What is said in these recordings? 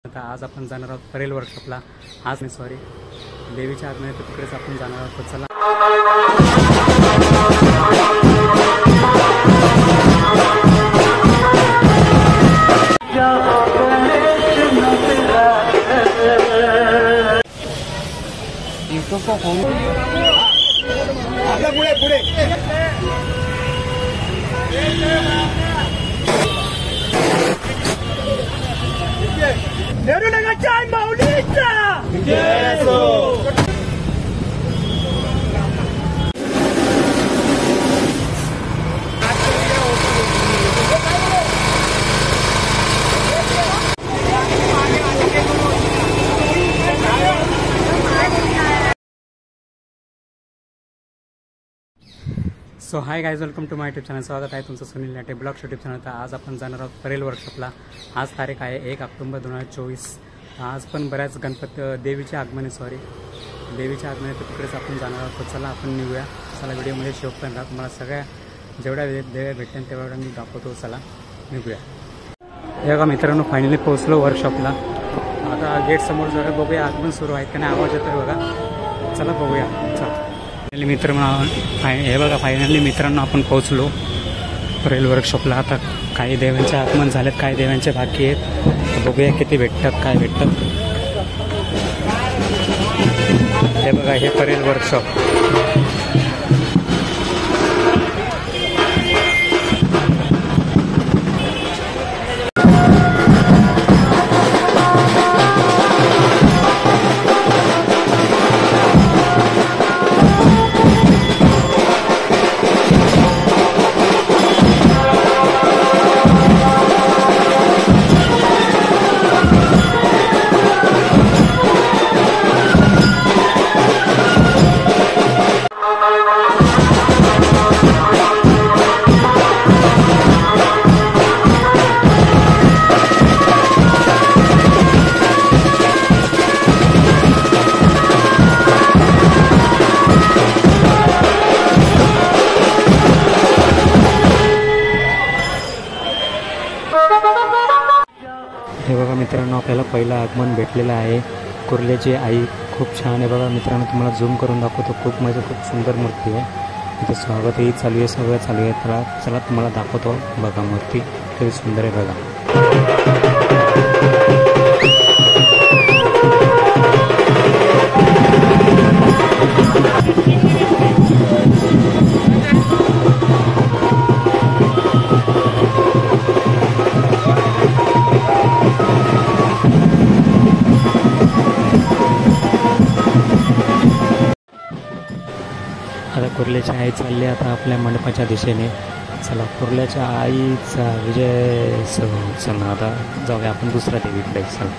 आता आज आपण जाणार आहोत परेल वर्कशॉपला. आज नाही सॉरी देवीच्या आगमन तर तिकडेच आपण जाणार आहोत. तर चला पुढे पुढे नेरुलगाच्या माऊलीचा जय असो. So hi guys, welcome to my YouTube channel. स्वागत आहे तुमचं Sunil Late blog YouTube channel. तर आज आपण जाणार आहोत परेल वर्कशॉपला. आज तारीख आहे 1 ऑक्टोबर 2024. आज पण बऱ्याच देवीचे आगमन आहे देवीच्या आगमन तर तिकडेच आपण जाणार आहोत. तर चला आपण निघूया. चला व्हिडिओमध्ये शेवट पण राहा. तुम्हाला सगळ्या जेवढ्या देव्या भेटतील तेवढ्या मी दाखवतो. चला निघूया. हे बघा मित्रांनो, फायनली पोहोचलो वर्कशॉपला. आता गेट समोर जरा बघूया आगमन सुरू आहे का नाही, आवाज येतोय बघा. चला बघूया. चला हे बघा फायनली मित्रांनो आपण पोहोचलो परेल वर्कशॉपला. आता काही देवांचे आगमन झालेत, काही देवांचे बाकी आहेत. बघूया किती भेटतात, काय भेटतात. हे बघा हे परेल वर्कशॉप. हे बघा मित्रांनो, आपल्याला पहिलं आगमन भेटलेलं आहे. कुर्ल्याची आई खूप छान आहे बघा मित्रांनो. तुम्हाला झूम करून दाखवतो. खूप सुंदर मूर्ती आहे. इथे स्वागतही चालू आहे, सगळं चालू आहे. चला तुम्हाला दाखवतो. बघा मूर्ती किती सुंदर आहे बघा. आता कुर्ल्याची आई चालली आता आपल्या मंडपाच्या दिशेने. चला कुर्ल्याच्या आईचा विजय. चला आता जाऊया आपण दुसऱ्या देवीकडे. चला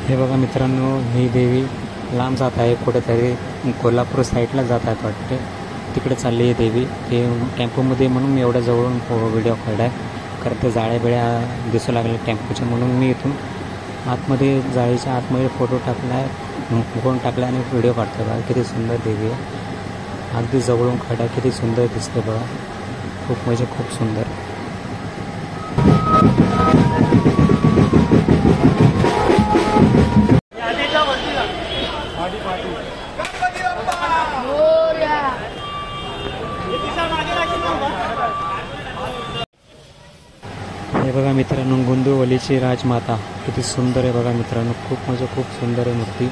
हे बघा मित्रांनो, ही देवी लांब जात आहे, कुठेतरी कोल्हापूर साईडला जात आहेत वाटते. तिकडे चालली आहे देवी. ते टेम्पोमध्ये म्हणून मी एवढ्या जवळून व्हिडिओ काढलाय. कारण ते जाळ्या बिळ्या दिसू लागले टेम्पोच्या, म्हणून मी इथून आतमध्ये जाळीच्या आतमध्ये फोटो टाकलाय, फोन टाकला आणि व्हिडिओ काढतो बघा. किती सुंदर देवी आहे. अगदी जवळून काढा, किती सुंदर दिसते बघा. खूप सुंदर. हे बघा मित्रांनो, गोंदवलीची राजमाता किती सुंदर आहे बघा मित्रांनो. खूप सुंदर आहे मूर्ती.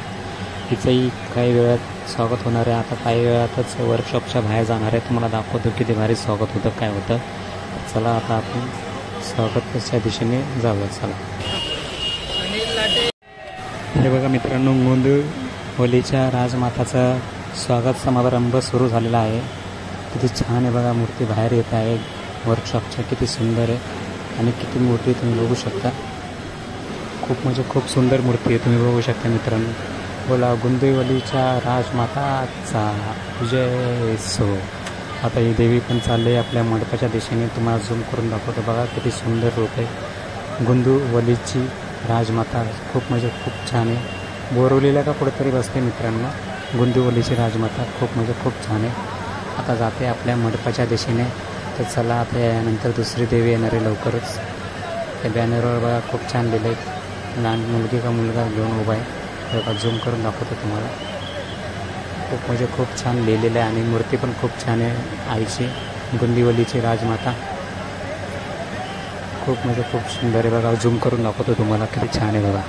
तिचंही काही वेळात स्वागत होणार आहे. आता काही वेळातच वर्कशॉपच्या बाहेर जाणार आहे. तुम्हाला दाखवतो किती भारी स्वागत होतं, काय होतं. चला आता आपण स्वागताच्या दिशेने जाऊया. चला हे बघा मित्रांनो, गोंदवलीच्या राजमाताचा स्वागत समारंभ सुरू झालेला आहे. किती छान आहे बघा. मूर्ती बाहेर येत आहे वर्कशॉपच्या. किती सुंदर आहे आणि किती मोठी तुम्ही बघू शकता. खूप सुंदर मूर्ती आहे, तुम्ही बघू शकता मित्रांनो. बोला गोंदवलीच्या राजमाताचा विजय सो. आता ही देवी पण चालली आहे आपल्या मंडपाच्या दिशेने. तुम्हाला झूम करून दाखवतो बघा. किती सुंदर रूप आहे गोंदवलीची राजमाता. खूप छान आहे. बोरवलीला का कुठेतरी बसते मित्रांनो गोंदवलीची राजमाता. खूप छान आहे. आता जाते आपल्या मंडपाच्या दिशेने. तर चला आता यानंतर दुसरी देवी येणार आहे लवकरच. त्या बॅनरवर बघा खूप छान लिहिलं आहे. लहान मुलगी का मुलगा घेऊन उभा आहे. बघा झूम करून दाखवतो तुम्हाला. खूप म्हणजे खूप छान लिहिलेलं आहे आणि मूर्ती पण खूप छान आहे आईची, गुंदिवलीची राजमाता. खूप म्हणजे खूप सुंदर आहे बघा. झूम करून दाखवतो तुम्हाला किती छान आहे बघा.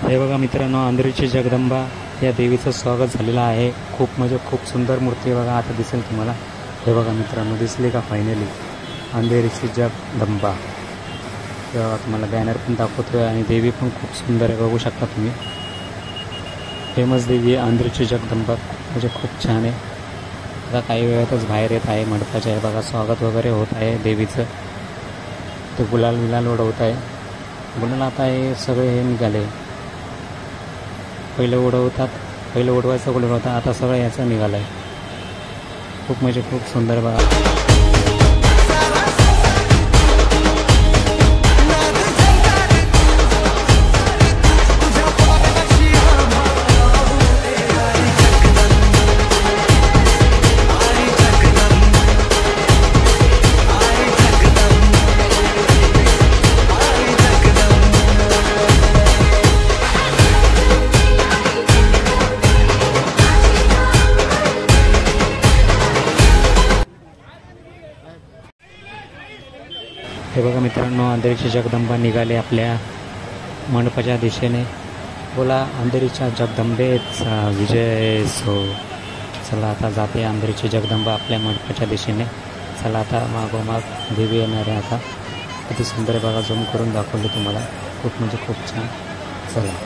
हे बघा मित्रांनो, अंधेरीची जगदंबा या देवीचं स्वागत झालेलं आहे. खूप म्हणजे खूप सुंदर मूर्ती आहे बघा. आता दिसेल तुम्हाला. हे बघा मित्रांनो, दिसली का फायनली अंधेरीची जगदंबा. तेव्हा तुम्हाला बॅनर पण दाखवतोय आणि देवी पण खूप सुंदर आहे, बघू शकता तुम्ही. फेमस देवी आहे अंधेरीची जगदंबा. म्हणजे खूप छान आहे. आता काही वेळातच बाहेर येत आहे मंडपाच्या. आहे बघा स्वागत वगैरे होत आहे देवीचं. ते गुलाल विलाल उडवत आहे. गुलाल आता हे सगळे हे निघाले. पहिलं उडवायचं गुलाल होता, आता सगळं याचं निघालं आहे. खूप म्हणजे खूप सुंदर बघा. हे बघा मित्रांनो, अंधेरीची जगदंबा निघाली आपल्या मंडपाच्या दिशेने. बोला अंधेरीच्या जगदंबेचा विजय सो. चला आता जाते अंधेरीची जगदंबा आपल्या मंडपाच्या दिशेने. चला आता मागोमाग देवी येणार आहे. आता किती सुंदर बघा. झूम करून दाखवले तुम्हाला. खूप म्हणजे खूप छान. चला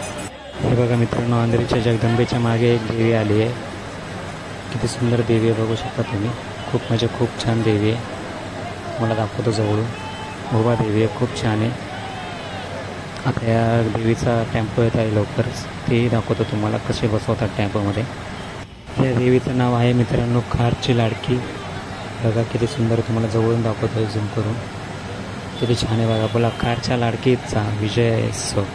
हे बघा मित्रांनो, अंधेरीच्या जगदंबेच्या मागे एक देवी आली आहे. किती सुंदर देवी आहे, बघू शकता तुम्ही. खूप म्हणजे खूप छान देवी आहे. तुम्हाला दाखवतो जवळून. उभा देवी आहे, खूप छान आहे. आता या देवीचा टेम्पो येत आहे लवकरच. तेही दाखवतो तुम्हाला कसे बसवतात टेम्पोमध्ये. या देवीचं नाव आहे मित्रांनो खारची लाडकी. बघा किती सुंदर. तुम्हाला जवळून दाखवतो आहे झूम करून. किती छान आहे बघा. बोला खारच्या लाडकीचा विजय सो.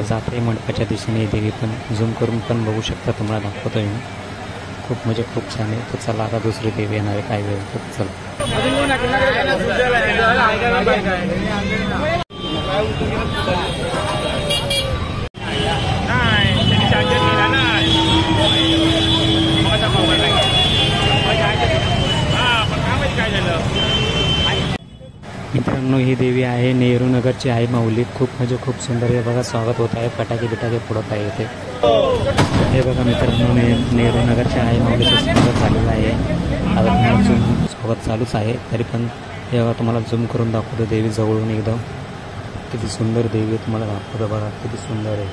जाते मंडपाच्या दिशेने देवी पण. झूम करून पण बघू शकता, तुम्हाला दाखवतो आहे मी. खूप म्हणजे खूप छान आहे. तर चला आता दुसरी देवी येणार आहे काही वेळ. खूप चला. मित्रांनो, ही देवी आहे नेहरू नगरची आहे माऊली. खूप म्हणजे खूप सुंदर आहे बघा. स्वागत होत आहे. फटाके बिटाके फोडत आहे इथे. हे बघा मित्रांनो, नेहरू नगरच्या आहे माऊलीचं स्वागत झालेलं आहे. आता तुम्हाला झूम स्वागत चालूच आहे. तरी पण हे बघा तुम्हाला झूम करून दाखवतो देवी जवळून एकदम. किती सुंदर देवी तुम्हाला दाखवतो बघा. किती सुंदर आहे.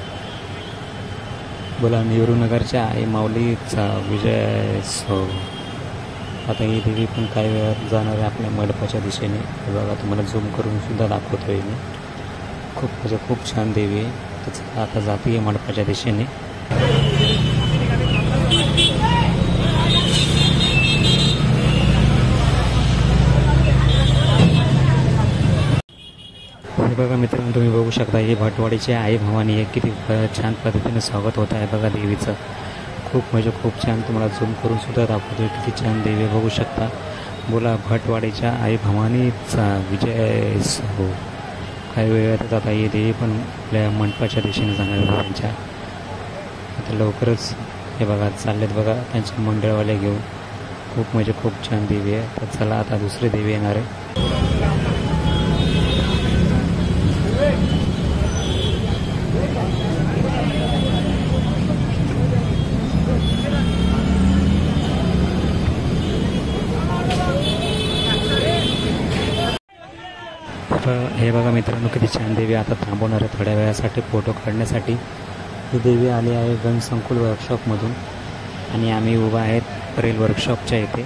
बोला नेहरू नगरच्या आहे माऊलीचा विजय सो. आता ही देवी पण काही वेळात जाणार आहे आपल्या मंडपाच्या दिशेने. हे बघा तुम्हाला झूम करून सुद्धा दाखवतो आहे मी. खूप म्हणजे खूप छान देवी आहे. त्याचं आता जाते आहे मंडपाच्या दिशेने. हे बघा मित्रांनो, तुम्ही बघू शकता ही भटवाडीची आई भवानी आहे. किती छान पद्धतीने स्वागत होत आहे बघा देवीचं. खूप म्हणजे खूप छान. तुम्हाला झूम करून सुद्धा दाखवतो किती छान देवी बघू शकता. बोला भटवाडीच्या आई भवानीचा विजय हो. काही वेळातच आता ही देवी पण आपल्या मंडपाच्या दिशेने जाणार आहे त्यांच्या. आता लवकरच हे बघा चाललेत बघा त्यांचे मंडळवाले घेऊन. खूप म्हणजे खूप छान देवी आहे. तर चला आता दुसरी देवी येणार आहे. हे बघा मित्रांनो, किती छान देवी. आता थांबवणार आहे थोड्या वेळासाठी फोटो काढण्यासाठी. ही देवी आली आहे गणसंकुल वर्कशॉपमधून आणि आम्ही उभा आहेत परेल वर्कशॉपच्या इथे.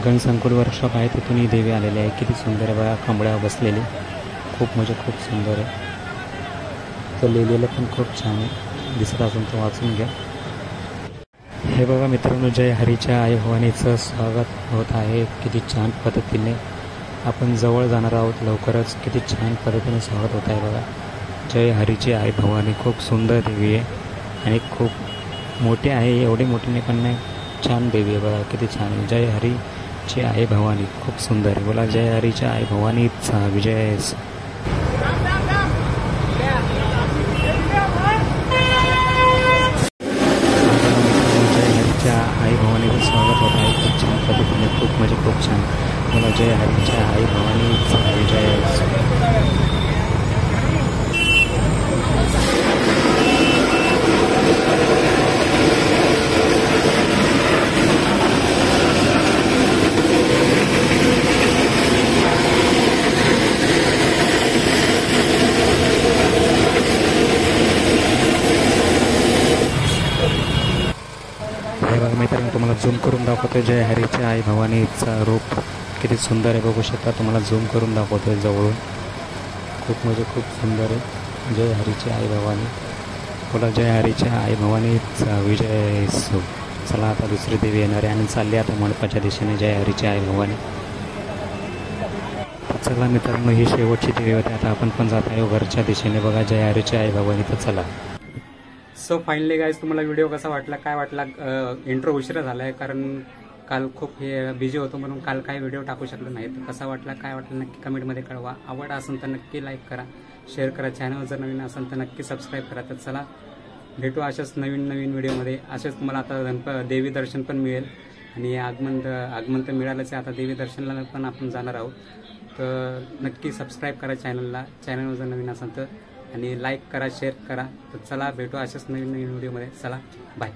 गणसंकुल वर्कशॉप आहे तिथून ही देवी आलेली आहे. किती सुंदर आहे बघा. कमळ्यावर बसलेली. खूप म्हणजे खूप सुंदर आहे. तर लिहिलेलं पण खूप छान आहे. दिसत असून तो वाचून घ्या. हे बघा मित्रांनो, जय हरीच्या आई भवानीचं स्वागत होत आहे किती छान पद्धतीने. आपण जवळ जाणार आहोत लवकरच. किती छान पद्धतीने स्वागत होत आहे बघा. जय हरीची आई भवानी खूप सुंदर देवी आहे आणि खूप मोठी आहे, एवढी मोठी नाही पण नाही, छान देवी आहे बघा, किती छान आहे. जय हरीची आई भवानी खूप सुंदर आहे. बोला जय हरीच्या आई भवानीचा विजय असो. आई भवानीचं स्वागत होत आहे खूप छान पद्धतीने, खूप म्हणजे खूप छान. मला जय हरीच्या आई भवानीचा विजय असो. हे बघा मित्रांनो, तुम्हाला झूम करून दाखवतो जय हरीच्या आई भवानीचा रूप किती सुंदर आहे, बघू शकता. तुम्हाला झूम करून दाखवतो जवळून, खूप म्हणजे खूप सुंदर आहे. जय हरीची आई भवानी. बोला जय हरीच्या आई भवानीचा विजय असो. चला आता दुसरी देवी येणार आहे आणि चालली आता मंडपाच्या दिशेने जय हरीची आई भवानी. चला मित्रांनो, ही शेवटची देवी होती. आता आपण पण जात आहे घरच्या दिशेने, बघा जय हरीची आई भवानी. तर चला. सो फायनली गाईज, तुम्हाला व्हिडिओ कसा वाटला, काय वाटला? इंट्रो उशिरा झाला आहे कारण काल खूप हे बिझी होतो म्हणून काल काही व्हिडिओ टाकू शकलो नाही. तर कसा वाटला, काय वाटलं नक्की कमेंटमध्ये कळवा. आवड असेल तर नक्की लाईक करा, शेअर करा. चॅनल जर नवीन असेल तर नक्की सबस्क्राईब करा. तर चला भेटू अशाच नवीन नवीन व्हिडिओमध्ये. असेच तुम्हाला आता देवी दर्शन पण मिळेल आणि आगमन तर मिळालंच आहे. आता देवी दर्शनाला पण आपण जाणार आहोत. तर नक्की सबस्क्राईब करा चॅनलला, चॅनल जर नवीन असेल तर, आणि लाईक करा, शेअर करा. तर चला भेटू अशाच नवीन नवीन व्हिडिओमध्ये. चला बाय.